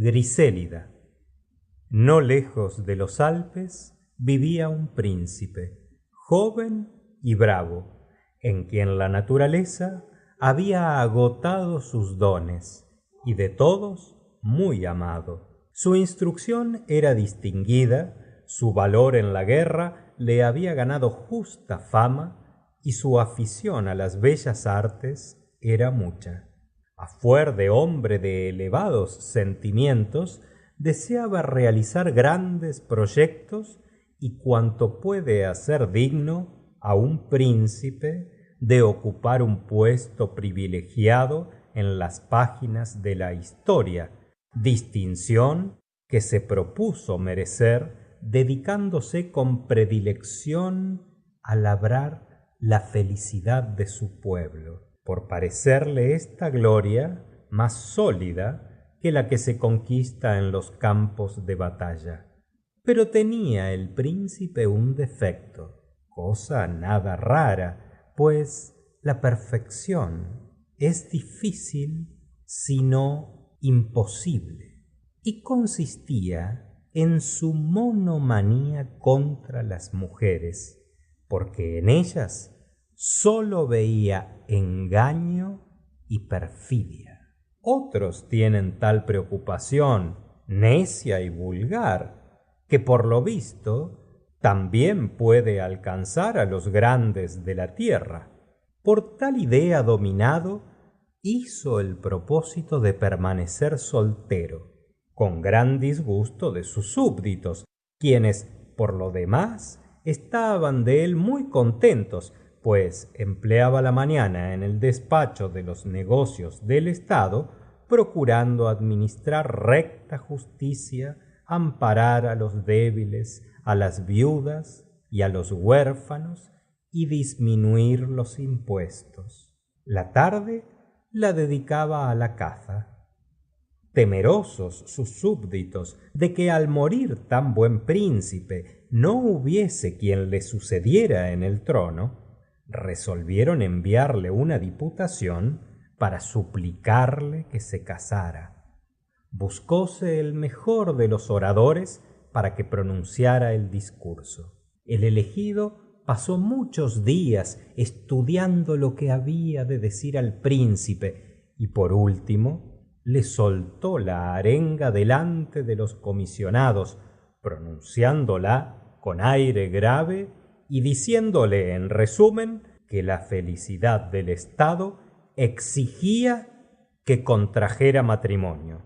Grisélida. No lejos de los Alpes vivía un príncipe, joven y bravo, en quien la naturaleza había agotado sus dones, y de todos muy amado. Su instrucción era distinguida, su valor en la guerra le había ganado justa fama, y su afición a las bellas artes era mucha. A fuer de hombre de elevados sentimientos, deseaba realizar grandes proyectos y cuanto puede hacer digno a un príncipe de ocupar un puesto privilegiado en las páginas de la historia, distinción que se propuso merecer dedicándose con predilección a labrar la felicidad de su pueblo, por parecerle esta gloria más sólida que la que se conquista en los campos de batalla. Pero tenía el príncipe un defecto, cosa nada rara, pues la perfección es difícil, si no imposible, y consistía en su monomanía contra las mujeres, porque en ellas sólo veía engaño y perfidia. Otros tienen tal preocupación, necia y vulgar, que por lo visto también puede alcanzar a los grandes de la tierra. Por tal idea dominado, hizo el propósito de permanecer soltero, con gran disgusto de sus súbditos, quienes, por lo demás, estaban de él muy contentos, pues empleaba la mañana en el despacho de los negocios del Estado, procurando administrar recta justicia, amparar a los débiles, a las viudas y a los huérfanos, y disminuir los impuestos. La tarde la dedicaba a la caza. Temerosos sus súbditos de que al morir tan buen príncipe no hubiese quien le sucediera en el trono, resolvieron enviarle una diputación para suplicarle que se casara. Buscóse el mejor de los oradores para que pronunciara el discurso. El elegido pasó muchos días estudiando lo que había de decir al príncipe y por último le soltó la arenga delante de los comisionados, pronunciándola con aire grave y diciéndole en resumen que la felicidad del Estado exigía que contrajera matrimonio.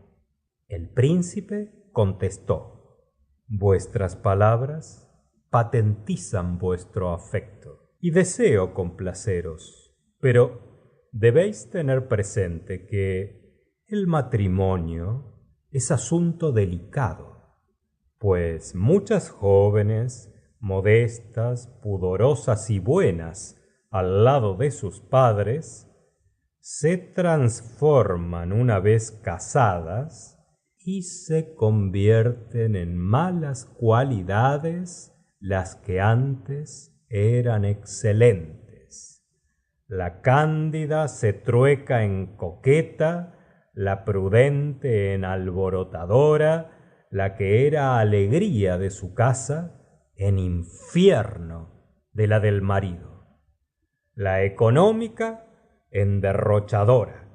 El príncipe contestó: vuestras palabras patentizan vuestro afecto y deseo complaceros, pero debéis tener presente que el matrimonio es asunto delicado, pues muchas jóvenes, modestas, pudorosas y buenas, al lado de sus padres, se transforman una vez casadas y se convierten en malas cualidades las que antes eran excelentes. La cándida se trueca en coqueta, la prudente en alborotadora, la que era alegría de su casa en infierno de la del marido, la económica en derrochadora,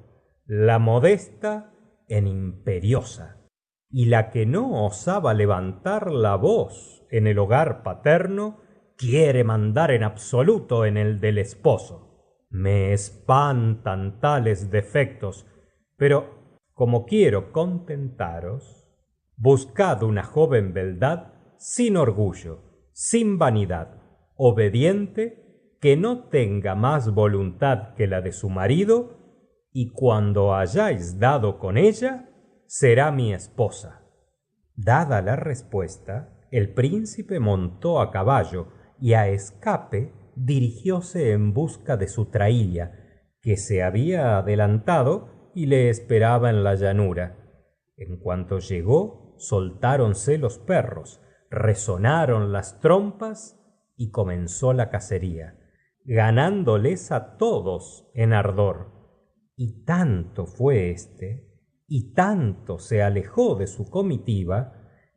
la modesta en imperiosa, y la que no osaba levantar la voz en el hogar paterno quiere mandar en absoluto en el del esposo. Me espantan tales defectos, pero como quiero contentaros, buscad una joven beldad sin orgullo, sin vanidad, obediente, que no tenga más voluntad que la de su marido, y cuando hayáis dado con ella, será mi esposa. Dada la respuesta, el príncipe montó a caballo y a escape dirigióse en busca de su traílla, que se había adelantado y le esperaba en la llanura. En cuanto llegó, soltáronse los perros, resonaron las trompas y comenzó la cacería, ganándoles a todos en ardor. Y tanto fue éste y tanto se alejó de su comitiva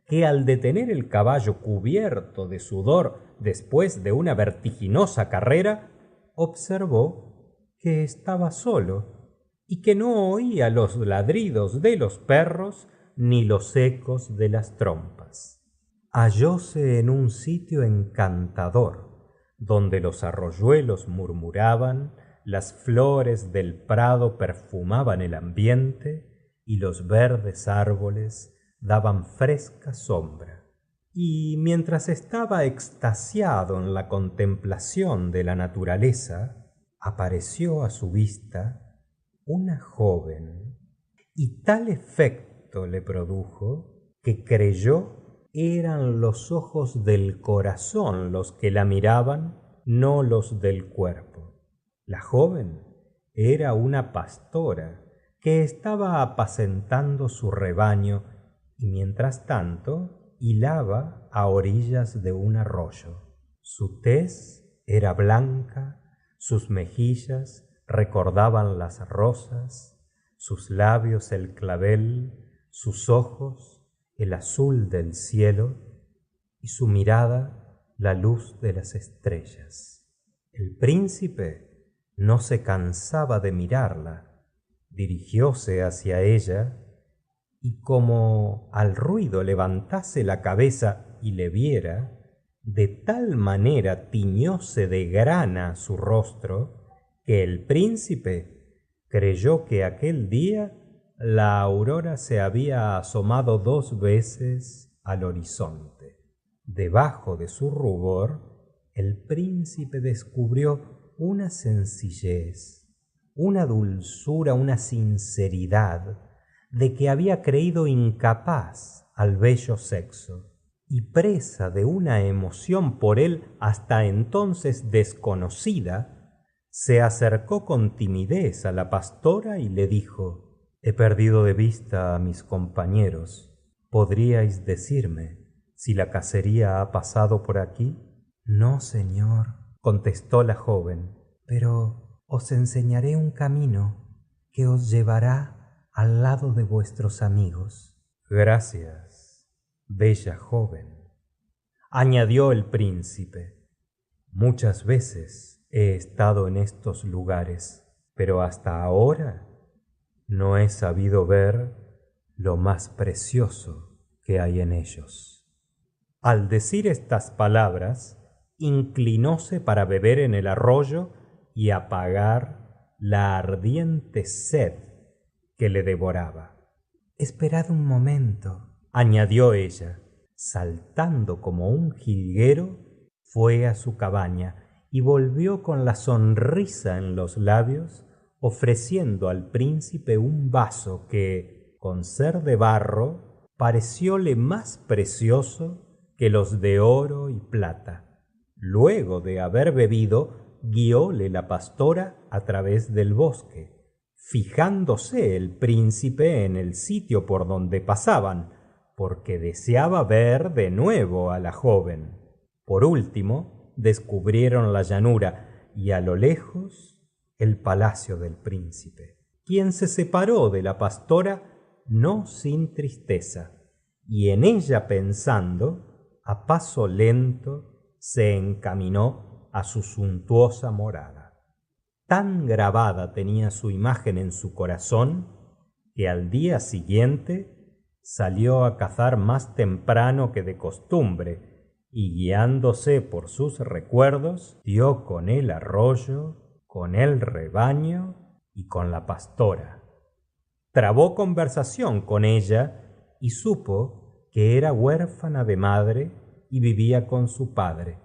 que al detener el caballo cubierto de sudor después de una vertiginosa carrera, observó que estaba solo y que no oía los ladridos de los perros ni los ecos de las trompas. Hallóse en un sitio encantador, donde los arroyuelos murmuraban, las flores del prado perfumaban el ambiente y los verdes árboles daban fresca sombra. Y mientras estaba extasiado en la contemplación de la naturaleza, apareció a su vista una joven, y tal efecto le produjo que creyó eran los ojos del corazón los que la miraban, no los del cuerpo. La joven era una pastora que estaba apacentando su rebaño y mientras tanto hilaba a orillas de un arroyo. Su tez era blanca, sus mejillas recordaban las rosas, sus labios el clavel, sus ojos el azul del cielo y su mirada la luz de las estrellas. El príncipe no se cansaba de mirarla. Dirigióse hacia ella y como al ruido levantase la cabeza y le viera, de tal manera tiñóse de grana su rostro que el príncipe creyó que aquel día la aurora se había asomado 2 veces al horizonte. Debajo de su rubor, el príncipe descubrió una sencillez, una dulzura, una sinceridad de que había creído incapaz al bello sexo, y presa de una emoción por él hasta entonces desconocida, se acercó con timidez a la pastora y le dijo: «He perdido de vista a mis compañeros. ¿Podríais decirme si la cacería ha pasado por aquí?» «No, señor», contestó la joven, «pero os enseñaré un camino que os llevará al lado de vuestros amigos». «Gracias, bella joven», añadió el príncipe. «Muchas veces he estado en estos lugares, pero hasta ahora no he sabido ver lo más precioso que hay en ellos». Al decir estas palabras, inclinóse para beber en el arroyo y apagar la ardiente sed que le devoraba. «Esperad un momento», añadió ella. Saltando como un jilguero, fue a su cabaña y volvió con la sonrisa en los labios, ofreciendo al príncipe un vaso que, con ser de barro, parecióle más precioso que los de oro y plata. Luego de haber bebido, guióle la pastora a través del bosque, fijándose el príncipe en el sitio por donde pasaban, porque deseaba ver de nuevo a la joven. Por último, descubrieron la llanura y a lo lejos el palacio del príncipe, quien se separó de la pastora no sin tristeza, y en ella pensando, a paso lento se encaminó a su suntuosa morada. Tan grabada tenía su imagen en su corazón que al día siguiente salió a cazar más temprano que de costumbre y, guiándose por sus recuerdos, dio con el arroyo, con el rebaño y con la pastora. Trabó conversación con ella y supo que era huérfana de madre y vivía con su padre,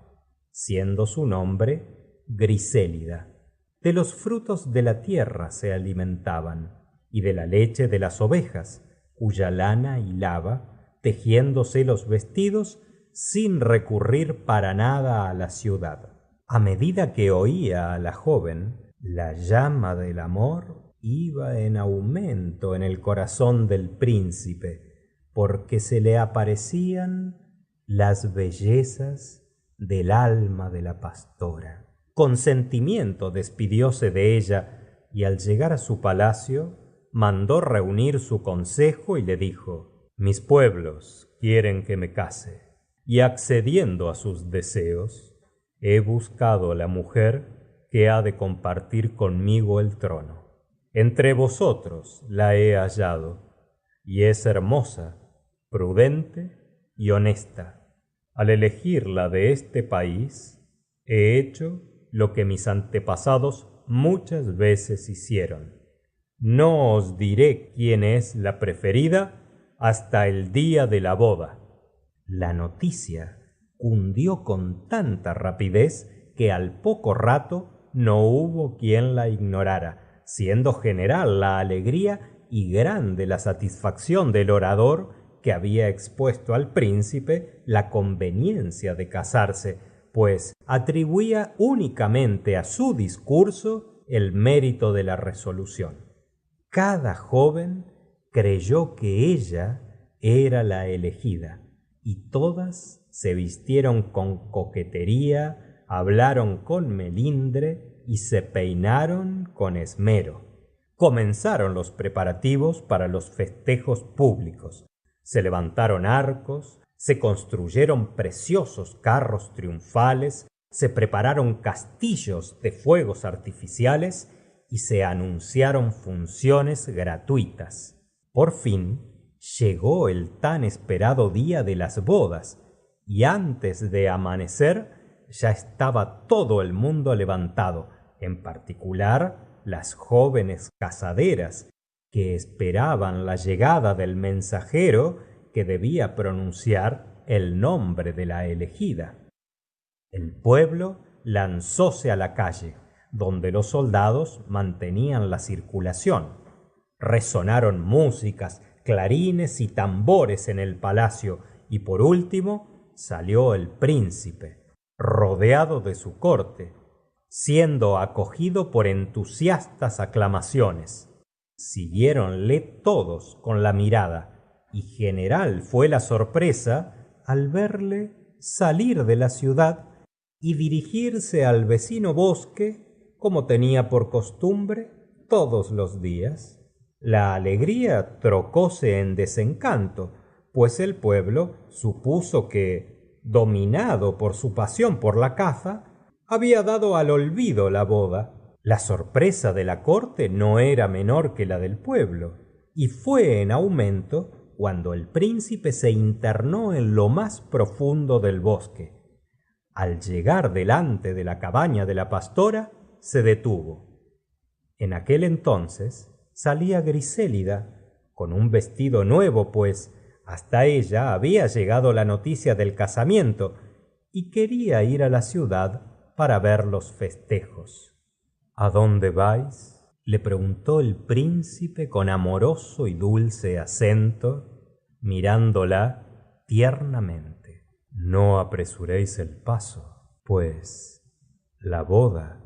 siendo su nombre Grisélida. De los frutos de la tierra se alimentaban y de la leche de las ovejas, cuya lana hilaba, tejiéndose los vestidos sin recurrir para nada a la ciudad. A medida que oía a la joven, la llama del amor iba en aumento en el corazón del príncipe, porque se le aparecían las bellezas del alma de la pastora. Con sentimiento despidióse de ella y al llegar a su palacio mandó reunir su consejo y le dijo: mis pueblos quieren que me case, y accediendo a sus deseos, he buscado la mujer que ha de compartir conmigo el trono. Entre vosotros la he hallado, y es hermosa, prudente y honesta. Al elegirla de este país, he hecho lo que mis antepasados muchas veces hicieron. No os diré quién es la preferida hasta el día de la boda. La noticia cundió con tanta rapidez que al poco rato no hubo quien la ignorara, siendo general la alegría y grande la satisfacción del orador que había expuesto al príncipe la conveniencia de casarse, pues atribuía únicamente a su discurso el mérito de la resolución. Cada joven creyó que ella era la elegida, y todas se vistieron con coquetería, hablaron con melindre y se peinaron con esmero. Comenzaron los preparativos para los festejos públicos. Se levantaron arcos, se construyeron preciosos carros triunfales, se prepararon castillos de fuegos artificiales y se anunciaron funciones gratuitas. Por fin llegó el tan esperado día de las bodas, y antes de amanecer ya estaba todo el mundo levantado, en particular las jóvenes casaderas, que esperaban la llegada del mensajero que debía pronunciar el nombre de la elegida. El pueblo lanzóse a la calle, donde los soldados mantenían la circulación. Resonaron músicas, clarines y tambores en el palacio, y por último salió el príncipe, rodeado de su corte, siendo acogido por entusiastas aclamaciones. Siguiéronle todos con la mirada, y general fue la sorpresa al verle salir de la ciudad y dirigirse al vecino bosque, como tenía por costumbre todos los días. La alegría trocóse en desencanto, pues el pueblo supuso que, dominado por su pasión por la caza, había dado al olvido la boda. La sorpresa de la corte no era menor que la del pueblo, y fue en aumento cuando el príncipe se internó en lo más profundo del bosque. Al llegar delante de la cabaña de la pastora, se detuvo. En aquel entonces salía Grisélida, con un vestido nuevo, pues hasta ella había llegado la noticia del casamiento, y quería ir a la ciudad para ver los festejos. ¿A dónde vais?, le preguntó el príncipe con amoroso y dulce acento, mirándola tiernamente. No apresuréis el paso, pues la boda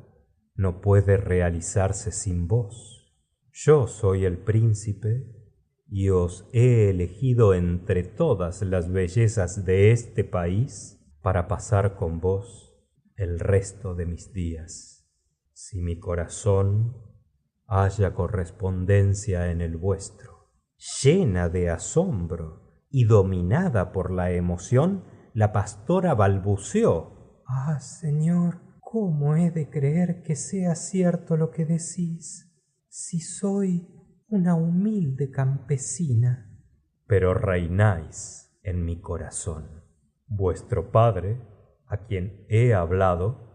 no puede realizarse sin vos. Yo soy el príncipe y os he elegido entre todas las bellezas de este país para pasar con vos el resto de mis días. Si mi corazón haya correspondencia en el vuestro. Llena de asombro y dominada por la emoción, la pastora balbuceó: ah, señor, ¿cómo he de creer que sea cierto lo que decís, si soy una humilde campesina? Pero reináis en mi corazón. Vuestro padre, a quien he hablado,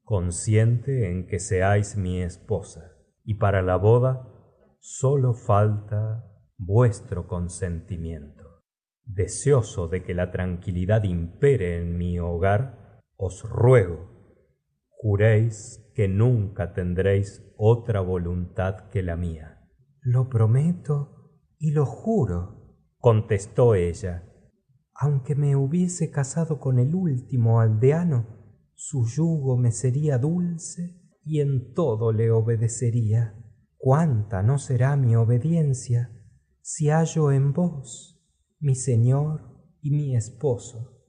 consiente en que seáis mi esposa, y para la boda sólo falta vuestro consentimiento. Deseoso de que la tranquilidad impere en mi hogar, os ruego, juréis que nunca tendréis otra voluntad que la mía. Lo prometo y lo juro, contestó ella. Aunque me hubiese casado con el último aldeano, su yugo me sería dulce y en todo le obedecería. ¿Cuánta no será mi obediencia si hallo en vos mi señor y mi esposo?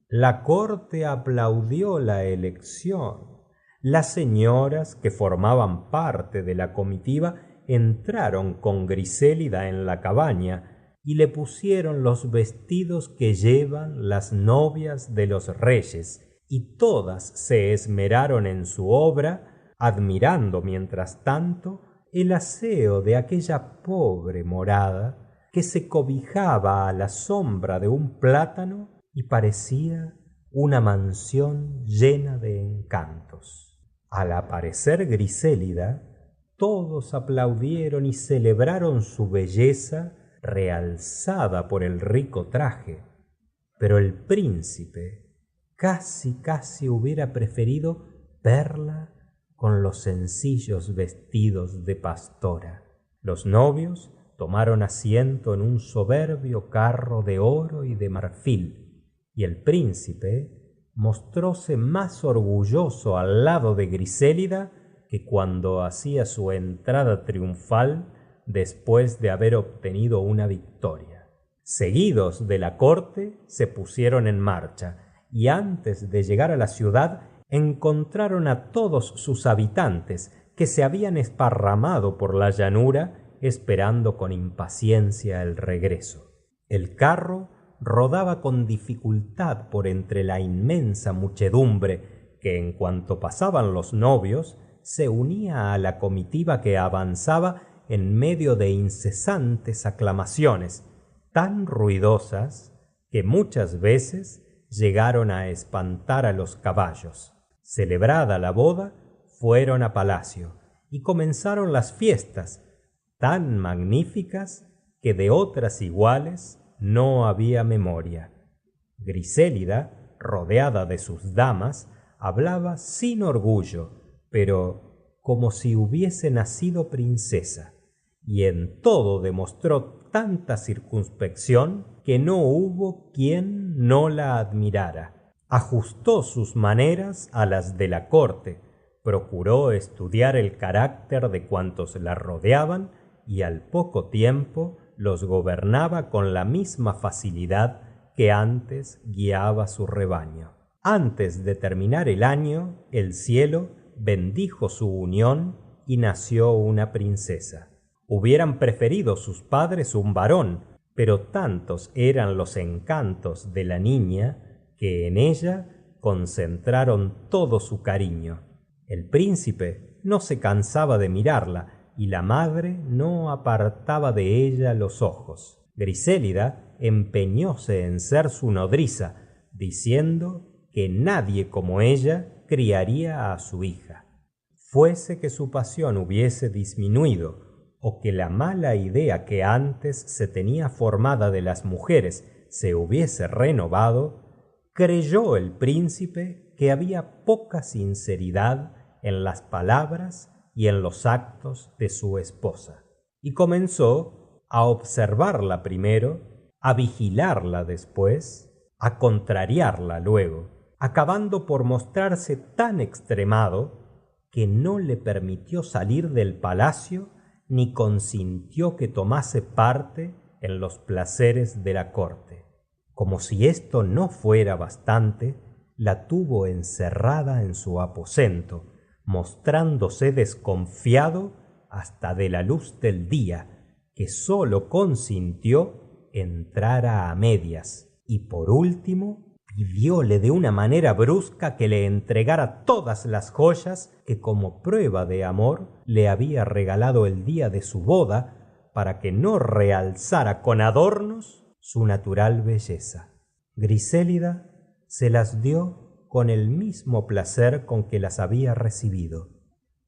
La corte aplaudió la elección. Las señoras que formaban parte de la comitiva entraron con Grisélida en la cabaña y le pusieron los vestidos que llevan las novias de los reyes, y todas se esmeraron en su obra, admirando mientras tanto el aseo de aquella pobre morada que se cobijaba a la sombra de un plátano y parecía una mansión llena de encantos. Al aparecer Grisélida, todos aplaudieron y celebraron su belleza realzada por el rico traje, pero el príncipe casi hubiera preferido verla con los sencillos vestidos de pastora. Los novios tomaron asiento en un soberbio carro de oro y de marfil, y el príncipe mostróse más orgulloso al lado de Grisélida que cuando hacía su entrada triunfal después de haber obtenido una victoria. Seguidos de la corte, se pusieron en marcha, y antes de llegar a la ciudad encontraron a todos sus habitantes que se habían esparramado por la llanura esperando con impaciencia el regreso. El carro rodaba con dificultad por entre la inmensa muchedumbre que, en cuanto pasaban los novios, se unía a la comitiva que avanzaba en medio de incesantes aclamaciones tan ruidosas que muchas veces llegaron a espantar a los caballos. Celebrada la boda, fueron a palacio y comenzaron las fiestas, tan magníficas que de otras iguales no había memoria. Grisélida, rodeada de sus damas, hablaba sin orgullo, pero como si hubiese nacido princesa, y en todo demostró tanta circunspección que no hubo quien no la admirara. Ajustó sus maneras a las de la corte, procuró estudiar el carácter de cuantos la rodeaban y al poco tiempo los gobernaba con la misma facilidad que antes guiaba su rebaño. Antes de terminar el año, el cielo bendijo su unión y nació una princesa. Hubieran preferido sus padres un varón, pero tantos eran los encantos de la niña que en ella concentraron todo su cariño. El príncipe no se cansaba de mirarla y la madre no apartaba de ella los ojos. Grisélida empeñóse en ser su nodriza, diciendo que nadie como ella criaría a su hija. Fuese que su pasión hubiese disminuido, o que la mala idea que antes se tenía formada de las mujeres se hubiese renovado, creyó el príncipe que había poca sinceridad en las palabras y en los actos de su esposa, y comenzó a observarla primero, a vigilarla después, a contrariarla luego, acabando por mostrarse tan extremado que no le permitió salir del palacio ni consintió que tomase parte en los placeres de la corte. Como si esto no fuera bastante, la tuvo encerrada en su aposento, mostrándose desconfiado hasta de la luz del día, que sólo consintió entrara a medias, y por último pidióle de una manera brusca que le entregara todas las joyas que como prueba de amor le había regalado el día de su boda, para que no realzara con adornos su natural belleza. Grisélida se las dio con el mismo placer con que las había recibido,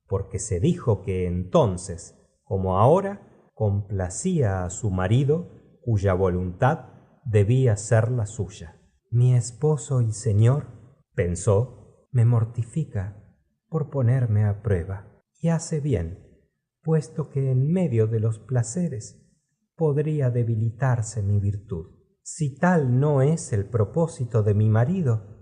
porque se dijo que entonces, como ahora, complacía a su marido, cuya voluntad debía ser la suya. Mi esposo y señor, pensó, me mortifica por ponerme a prueba, y hace bien, puesto que en medio de los placeres podría debilitarse mi virtud. Si tal no es el propósito de mi marido,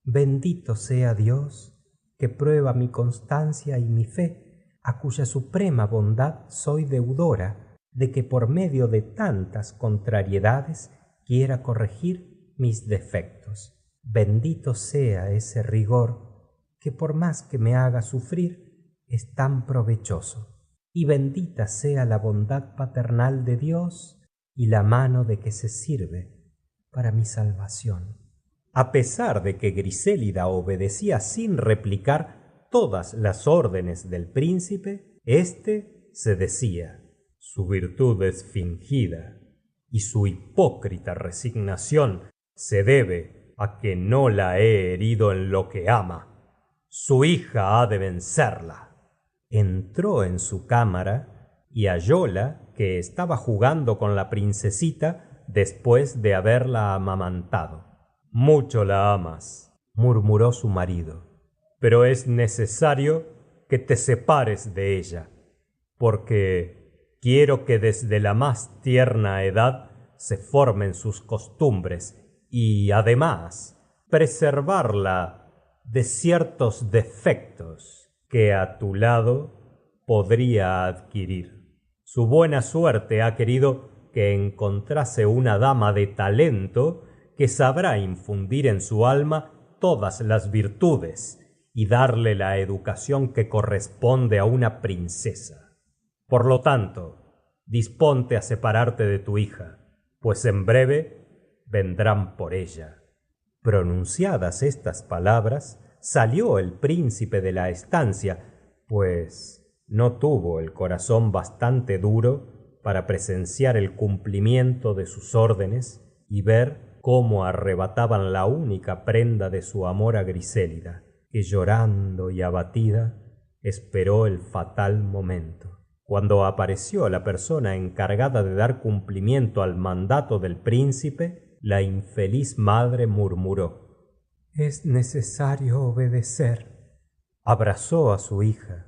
bendito sea Dios, que prueba mi constancia y mi fe, a cuya suprema bondad soy deudora, de que por medio de tantas contrariedades quiera corregir mis defectos. Bendito sea ese rigor que por más que me haga sufrir, es tan provechoso. y bendita sea la bondad paternal de Dios y la mano de que se sirve para mi salvación. A pesar de que Grisélida obedecía sin replicar todas las órdenes del príncipe, éste se decía: su virtud es fingida y su hipócrita resignación se debe a que no la he herido en lo que ama. Su hija ha de vencerla. Entró en su cámara y hallóla que estaba jugando con la princesita después de haberla amamantado. Mucho la amas, murmuró su marido, pero es necesario que te separes de ella, porque quiero que desde la más tierna edad se formen sus costumbres y, además, preservarla de ciertos defectos que a tu lado podría adquirir. Su buena suerte ha querido que encontrase una dama de talento que sabrá infundir en su alma todas las virtudes y darle la educación que corresponde a una princesa. Por lo tanto, disponte a separarte de tu hija, pues en breve vendrán por ella. Pronunciadas estas palabras, salió el príncipe de la estancia, pues no tuvo el corazón bastante duro para presenciar el cumplimiento de sus órdenes y ver cómo arrebataban la única prenda de su amor a Grisélida, que llorando y abatida esperó el fatal momento. Cuando apareció la persona encargada de dar cumplimiento al mandato del príncipe, la infeliz madre murmuró: es necesario obedecer. Abrazó a su hija,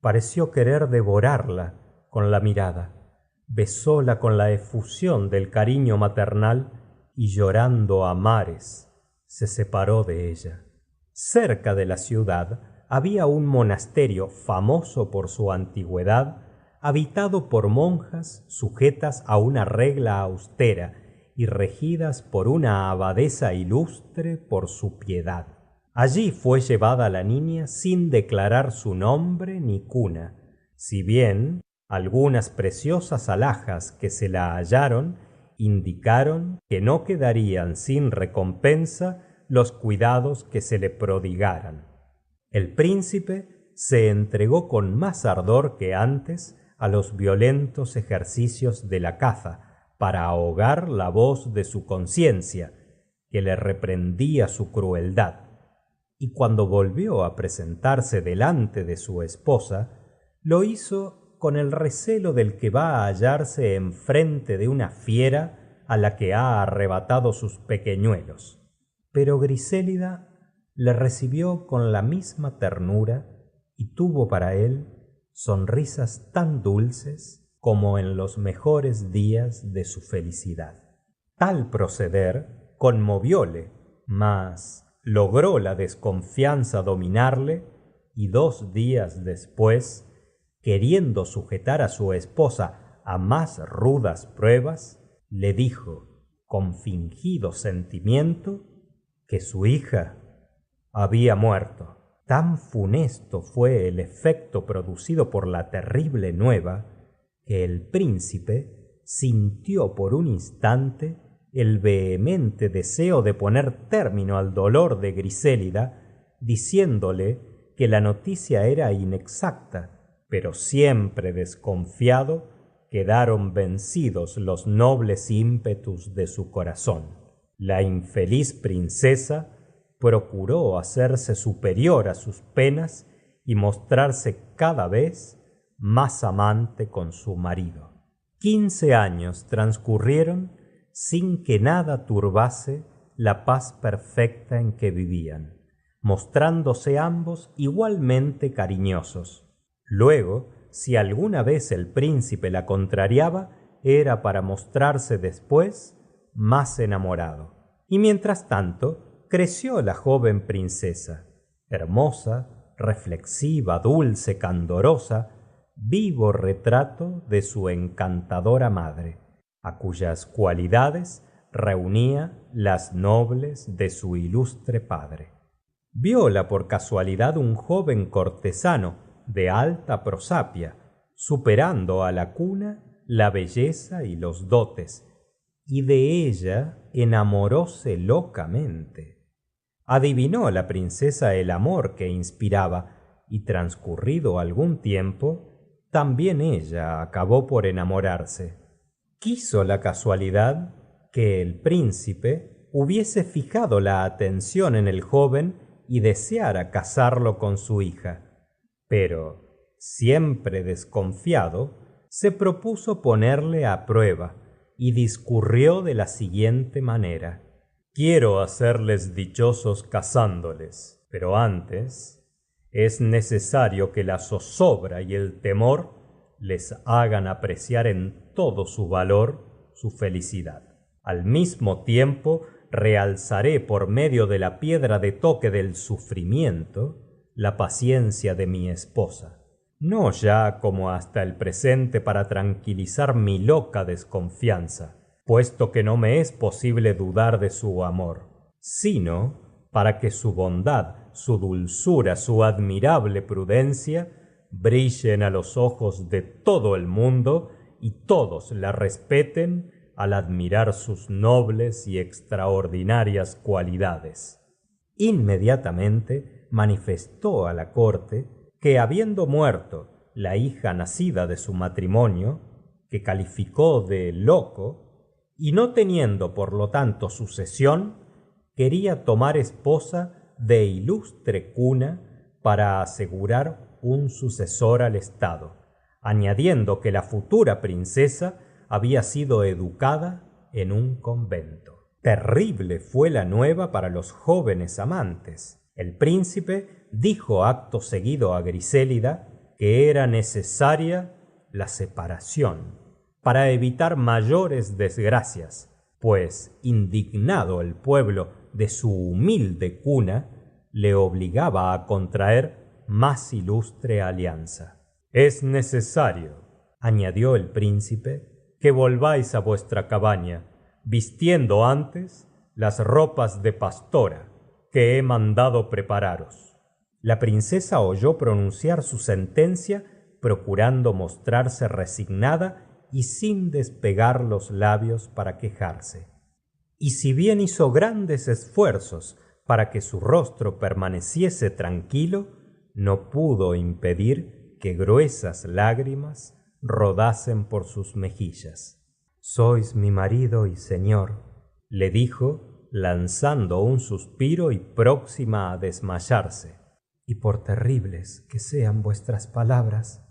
pareció querer devorarla con la mirada, besóla con la efusión del cariño maternal y llorando a mares se separó de ella. Cerca de la ciudad había un monasterio famoso por su antigüedad, habitado por monjas sujetas a una regla austera y regidas por una abadesa ilustre por su piedad. Allí fue llevada la niña sin declarar su nombre ni cuna, si bien algunas preciosas alhajas que se la hallaron indicaron que no quedarían sin recompensa los cuidados que se le prodigaran. El príncipe se entregó con más ardor que antes a los violentos ejercicios de la caza, para ahogar la voz de su conciencia, que le reprendía su crueldad, y cuando volvió a presentarse delante de su esposa, lo hizo con el recelo del que va a hallarse enfrente de una fiera a la que ha arrebatado sus pequeñuelos. Pero Grisélida le recibió con la misma ternura y tuvo para él sonrisas tan dulces como en los mejores días de su felicidad. Tal proceder conmovióle, mas logró la desconfianza dominarle y 2 días después, queriendo sujetar a su esposa a más rudas pruebas, le dijo con fingido sentimiento que su hija había muerto. Tan funesto fue el efecto producido por la terrible nueva, que el príncipe sintió por un instante el vehemente deseo de poner término al dolor de Grisélida, diciéndole que la noticia era inexacta, pero siempre desconfiado, quedaron vencidos los nobles ímpetus de su corazón. La infeliz princesa procuró hacerse superior a sus penas y mostrarse cada vez más amante con su marido. 15 años transcurrieron sin que nada turbase la paz perfecta en que vivían, mostrándose ambos igualmente cariñosos. Luego, si alguna vez el príncipe la contrariaba, era para mostrarse después más enamorado. Y mientras tanto, creció la joven princesa, hermosa, reflexiva, dulce, candorosa, vivo retrato de su encantadora madre, a cuyas cualidades reunía las nobles de su ilustre padre. Vióla por casualidad un joven cortesano de alta prosapia, superando a la cuna la belleza y los dotes, y de ella enamoróse locamente. Adivinó la princesa el amor que inspiraba, y transcurrido algún tiempo, también ella acabó por enamorarse. Quiso la casualidad que el príncipe hubiese fijado la atención en el joven y deseara casarlo con su hija, pero, siempre desconfiado, se propuso ponerle a prueba y discurrió de la siguiente manera: quiero hacerles dichosos casándoles, pero antes es necesario que la zozobra y el temor les hagan apreciar en todo su valor su felicidad. Al mismo tiempo, realzaré por medio de la piedra de toque del sufrimiento la paciencia de mi esposa, no ya como hasta el presente para tranquilizar mi loca desconfianza, puesto que no me es posible dudar de su amor, sino para que su bondad, su dulzura, su admirable prudencia brillen a los ojos de todo el mundo y todos la respeten al admirar sus nobles y extraordinarias cualidades. Inmediatamente manifestó a la corte que, habiendo muerto la hija nacida de su matrimonio, que calificó de loco, y no teniendo por lo tanto sucesión, quería tomar esposa de ilustre cuna para asegurar un sucesor al estado, añadiendo que la futura princesa había sido educada en un convento. Terrible fue la nueva para los jóvenes amantes. El príncipe dijo acto seguido a Grisélida que era necesaria la separación para evitar mayores desgracias, pues, indignado el pueblo de su humilde cuna, le obligaba a contraer más ilustre alianza. Es necesario, añadió el príncipe, que volváis a vuestra cabaña, vistiendo antes las ropas de pastora que he mandado prepararos. La princesa oyó pronunciar su sentencia, procurando mostrarse resignada y sin despegar los labios para quejarse. Y si bien hizo grandes esfuerzos para que su rostro permaneciese tranquilo, no pudo impedir que gruesas lágrimas rodasen por sus mejillas. Sois mi marido y señor, le dijo, lanzando un suspiro y próxima a desmayarse, y por terribles que sean vuestras palabras,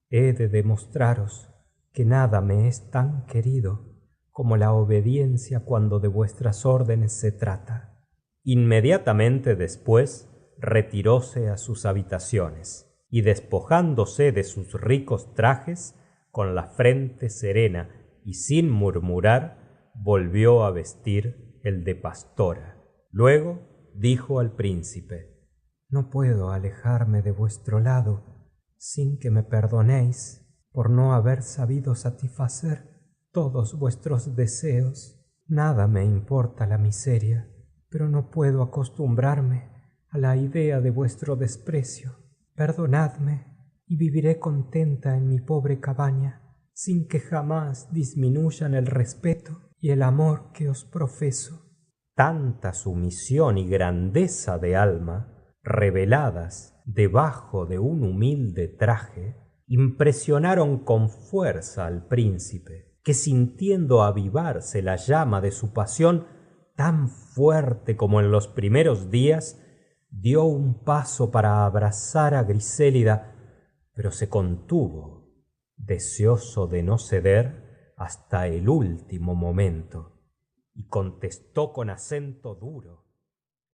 he de demostraros que nada me es tan querido como la obediencia cuando de vuestras órdenes se trata. Inmediatamente después retiróse a sus habitaciones, y despojándose de sus ricos trajes, con la frente serena y sin murmurar, volvió a vestir el de pastora. Luego dijo al príncipe: no puedo alejarme de vuestro lado sin que me perdonéis por no haber sabido satisfacer todos vuestros deseos. Nada me importa la miseria, pero no puedo acostumbrarme a la idea de vuestro desprecio. Perdonadme y viviré contenta en mi pobre cabaña, sin que jamás disminuyan el respeto y el amor que os profeso. Tanta sumisión y grandeza de alma, reveladas debajo de un humilde traje, impresionaron con fuerza al príncipe, que, sintiendo avivarse la llama de su pasión tan fuerte como en los primeros días, dio un paso para abrazar a Grisélida, pero se contuvo, deseoso de no ceder hasta el último momento, y contestó con acento duro: